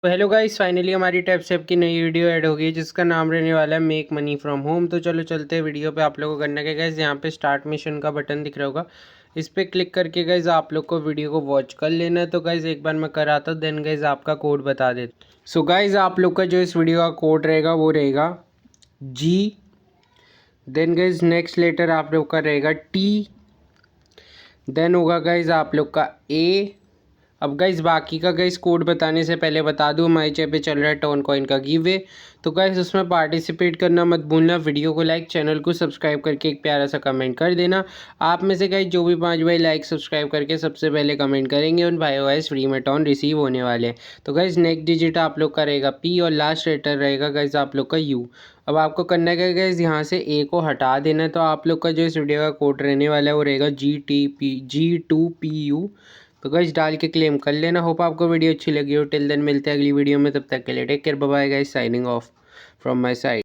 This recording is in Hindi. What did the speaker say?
तो हेलो गाइस, फाइनली हमारी टैपसैप की नई वीडियो ऐड हो गई जिसका नाम रहने वाला है मेक मनी फ्रॉम होम। तो चलो चलते हैं वीडियो पे। आप लोगों को करना क्या गाइस, यहाँ पे स्टार्ट मिशन का बटन दिख रहा होगा, इस पर क्लिक करके गाइस आप लोग को वीडियो को वॉच कर लेना है। तो गाइस एक बार मैं कराता हूँ, देन गाइस आपका कोड बता देता। सो गाइस आप लोग का जो इस वीडियो का कोड रहेगा वो रहेगा जी, देन गाइस नेक्स्ट लेटर आप लोग का रहेगा टी, देन होगा गाइस आप लोग का ए। अब गाइस बाकी का गाइस कोड बताने से पहले बता दूं, हमारे चैनल पे चल रहा है टोन कॉइन का गिव अवे। तो गाइस उसमें पार्टिसिपेट करना मत भूलना। वीडियो को लाइक, चैनल को सब्सक्राइब करके एक प्यारा सा कमेंट कर देना। आप में से गाइस जो भी 5 भाई लाइक सब्सक्राइब करके सबसे पहले कमेंट करेंगे उन भाई गाइस फ्री में टोन रिसीव होने वाले हैं। तो गाइस नेक्स्ट डिजिट आप लोग का रहेगा पी और लास्ट लेटर रहेगा गाइस आप लोग का यू। अब आपको करना क्या गाइस, यहाँ से ए को हटा देना है। तो आप लोग का जो इस वीडियो का कोड रहने वाला है वो रहेगा G2PU। तो गाइस डाल के क्लेम कर लेना। होप आपको वीडियो अच्छी लगी हो। टिल देन मिलते हैं अगली वीडियो में, तब तक के लिए take care, bye bye guys, signing off from my side.